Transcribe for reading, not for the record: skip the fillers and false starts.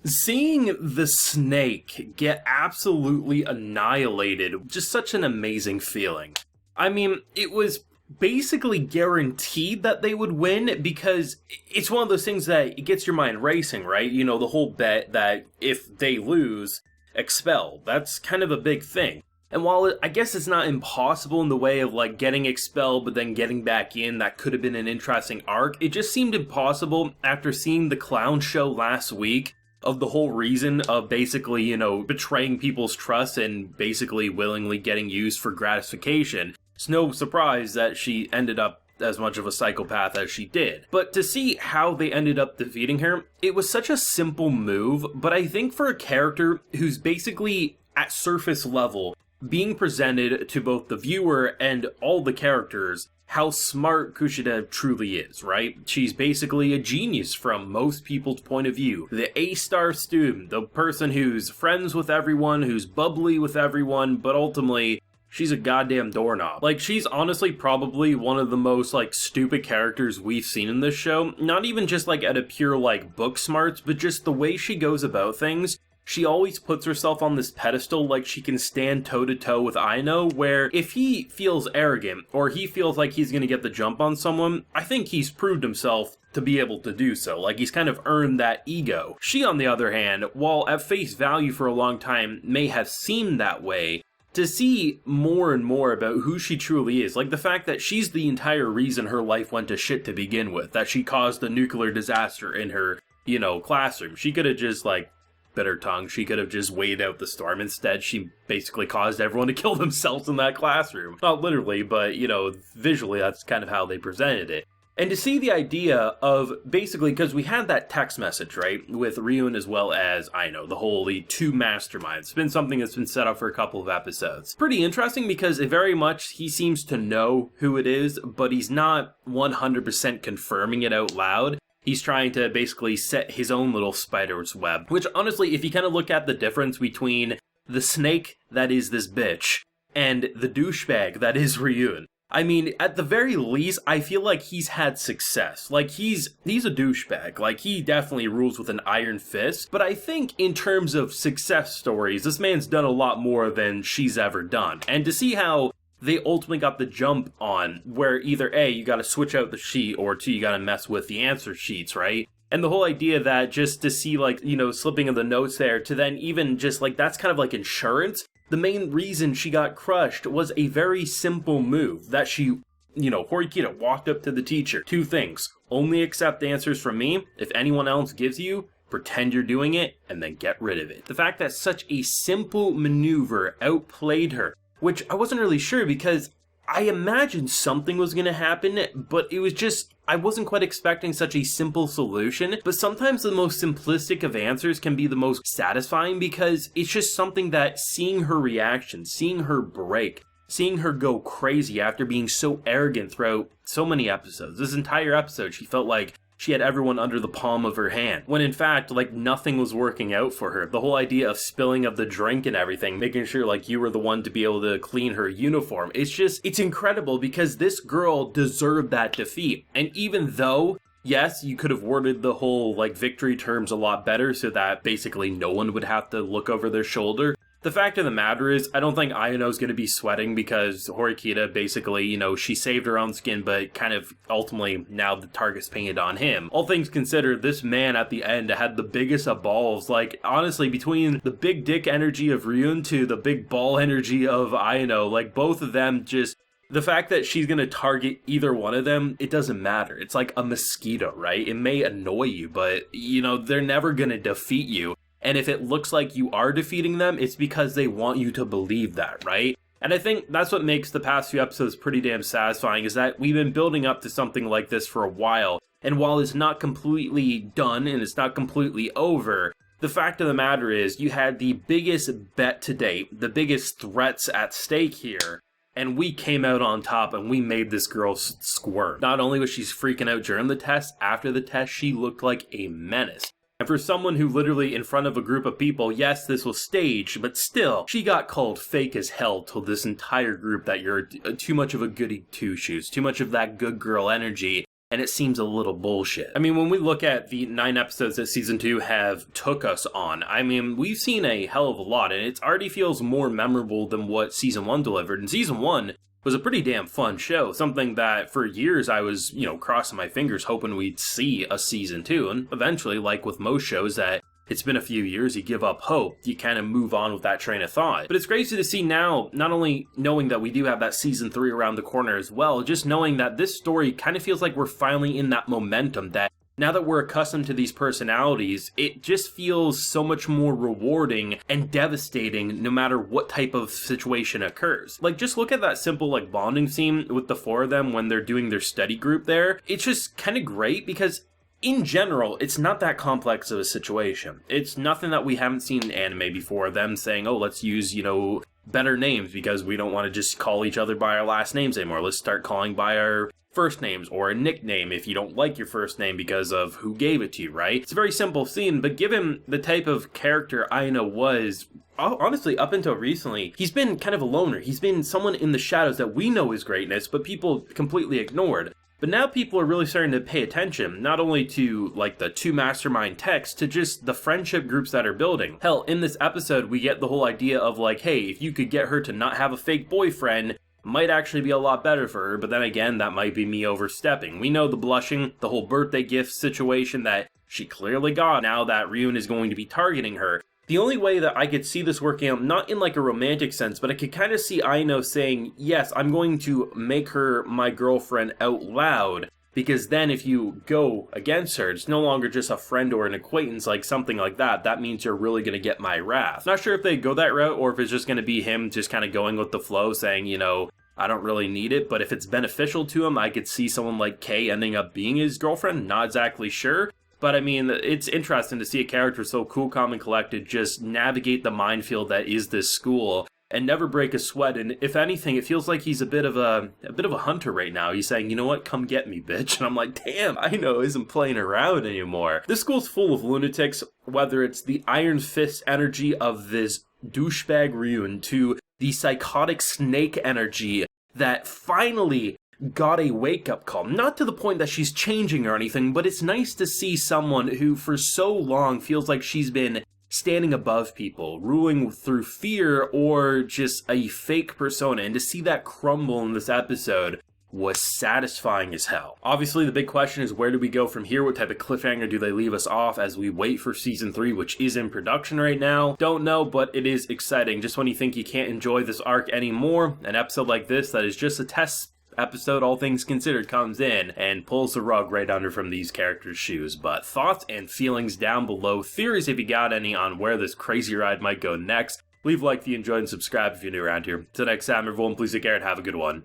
Seeing the snake get absolutely annihilated, just such an amazing feeling. I mean, it was basically guaranteed that they would win because it's one of those things that it gets your mind racing, right? You know, the whole bet that if they lose, expel. That's kind of a big thing. And while I guess it's not impossible in the way of like getting expelled but then getting back in, that could have been an interesting arc, it just seemed impossible after seeing the clown show last week of the whole reason of basically, you know, betraying people's trust and basically willingly getting used for gratification. It's no surprise that she ended up as much of a psychopath as she did. But to see how they ended up defeating her, it was such a simple move, but I think for a character who's basically at surface level being presented to both the viewer and all the characters, how smart Kushida truly is, right? She's basically a genius from most people's point of view. The A-star student, the person who's friends with everyone, who's bubbly with everyone, but ultimately, she's a goddamn doorknob. Like, she's honestly probably one of the most, like, stupid characters we've seen in this show. Not even just, like, at a pure, like, book smarts, but just the way she goes about things. She always puts herself on this pedestal like she can stand toe-to-toe with Aino, where if he feels arrogant, or he feels like he's gonna get the jump on someone, I think he's proved himself to be able to do so. Like, he's kind of earned that ego. She, on the other hand, while at face value for a long time may have seemed that way, to see more and more about who she truly is, like the fact that she's the entire reason her life went to shit to begin with, that she caused a nuclear disaster in her, you know, classroom. She could have just, like, bit her tongue. She could have just waited out the storm. Instead, she basically caused everyone to kill themselves in that classroom. Not literally, but, you know, visually, that's kind of how they presented it. And to see the idea of basically, because we had that text message, right, with Ryun as well as Aino, the holy two masterminds. It's been something that's been set up for a couple of episodes. Pretty interesting because it very much, he seems to know who it is, but he's not 100% confirming it out loud. He's trying to basically set his own little spider's web. Which, honestly, if you kind of look at the difference between the snake that is this bitch and the douchebag that is Ryun, I mean, at the very least, I feel like he's had success. Like, he's a douchebag. Like, he definitely rules with an iron fist. But I think in terms of success stories, this man's done a lot more than she's ever done. And to see how they ultimately got the jump on where either A, you gotta switch out the sheet, or 2, you gotta mess with the answer sheets, right? And the whole idea that just to see, like, you know, slipping of the notes there, to then even just, like, that's kind of like insurance. The main reason she got crushed was a very simple move that she, you know, Horikita walked up to the teacher. 2 things. Only accept answers from me. If anyone else gives you, pretend you're doing it, and then get rid of it. The fact that such a simple maneuver outplayed her, which I wasn't really sure because I imagined something was going to happen, but it was just, I wasn't quite expecting such a simple solution. But sometimes the most simplistic of answers can be the most satisfying because it's just something that seeing her reaction, seeing her break, seeing her go crazy after being so arrogant throughout so many episodes. This entire episode, she felt like she had everyone under the palm of her hand, when in fact, like, nothing was working out for her. The whole idea of spilling of the drink and everything, making sure, like, you were the one to be able to clean her uniform. It's just, it's incredible because this girl deserved that defeat. And even though, yes, you could have worded the whole, like, victory terms a lot better so that basically no one would have to look over their shoulder, the fact of the matter is, I don't think Aino's going to be sweating because Horikita basically, you know, she saved her own skin, but kind of ultimately now the target's painted on him. All things considered, this man at the end had the biggest of balls. Like, honestly, between the big dick energy of Ryun to the big ball energy of Aino, like, both of them just, the fact that she's going to target either one of them, it doesn't matter. It's like a mosquito, right? It may annoy you, but, you know, they're never going to defeat you. And if it looks like you are defeating them, it's because they want you to believe that, right? And I think that's what makes the past few episodes pretty damn satisfying, is that we've been building up to something like this for a while. And while it's not completely done and it's not completely over, the fact of the matter is you had the biggest bet to date, the biggest threats at stake here, and we came out on top and we made this girl squirm. Not only was she freaking out during the test, after the test she looked like a menace. And for someone who literally in front of a group of people, yes, this was staged, but still, she got called fake as hell to this entire group that you're too much of a goody two-shoes, too much of that good girl energy. and it seems a little bullshit. I mean, when we look at the 9 episodes that season 2 have took us on, I mean, we've seen a hell of a lot, and it already feels more memorable than what season 1 delivered. And season 1 was a pretty damn fun show, something that for years I was, crossing my fingers hoping we'd see a season 2, and eventually, like with most shows that it's been a few years, you give up hope, you kind of move on with that train of thought. But it's crazy to see now, not only knowing that we do have that season 3 around the corner as well, just knowing that this story kind of feels like we're finally in that momentum, that now that we're accustomed to these personalities, it just feels so much more rewarding and devastating no matter what type of situation occurs. Like, just look at that simple, bonding scene with the 4 of them when they're doing their study group there. It's just kind of great because in general, it's not that complex of a situation. It's nothing that we haven't seen in anime before, them saying, oh, let's use, better names because we don't want to just call each other by our last names anymore. Let's start calling by our first names, or a nickname if you don't like your first name because of who gave it to you, right? It's a very simple scene, but given the type of character Aina was, honestly, up until recently, he's been kind of a loner. He's been someone in the shadows that we know his greatness, but people completely ignored. But now people are really starting to pay attention, not only to, the 2 mastermind texts, to just the friendship groups that are building. Hell, in this episode, we get the whole idea of, hey, if you could get her to not have a fake boyfriend, might actually be a lot better for her, but then again, that might be me overstepping. We know the blushing, the whole birthday gift situation that she clearly got now that Ryun is going to be targeting her. The only way that I could see this working out, not in a romantic sense, but I could kind of see Aino saying, yes, I'm going to make her my girlfriend out loud, because then if you go against her, it's no longer just a friend or an acquaintance, something like that. That means you're really going to get my wrath. Not sure if they go that route, or if it's just going to be him just kind of going with the flow, saying, I don't really need it, but if it's beneficial to him, I could see someone like Kay ending up being his girlfriend. Not exactly sure. But I mean, it's interesting to see a character so cool, calm, and collected just navigate the minefield that is this school and never break a sweat. And if anything, it feels like he's a bit of a hunter right now. He's saying, you know what, come get me, bitch. And I'm like, damn, I know, isn't playing around anymore. This school's full of lunatics, whether it's the iron fist energy of this douchebag Ryun to the psychotic snake energy that finally got a wake-up call. Not to the point that she's changing or anything, but it's nice to see someone who for so long feels like she's been standing above people, ruling through fear or just a fake persona, and to see that crumble in this episode was satisfying as hell. Obviously, the big question is, where do we go from here? What type of cliffhanger do they leave us off as we wait for season 3, which is in production right now? Don't know, but it is exciting. Just when you think you can't enjoy this arc anymore, an episode like this that is just a test episode, all things considered, comes in and pulls the rug right under from these characters' shoes. But thoughts and feelings down below, theories if you got any on where this crazy ride might go next. Leave a like if you enjoyed and subscribe if you're new around here. Till next time, everyone, please take care and have a good one.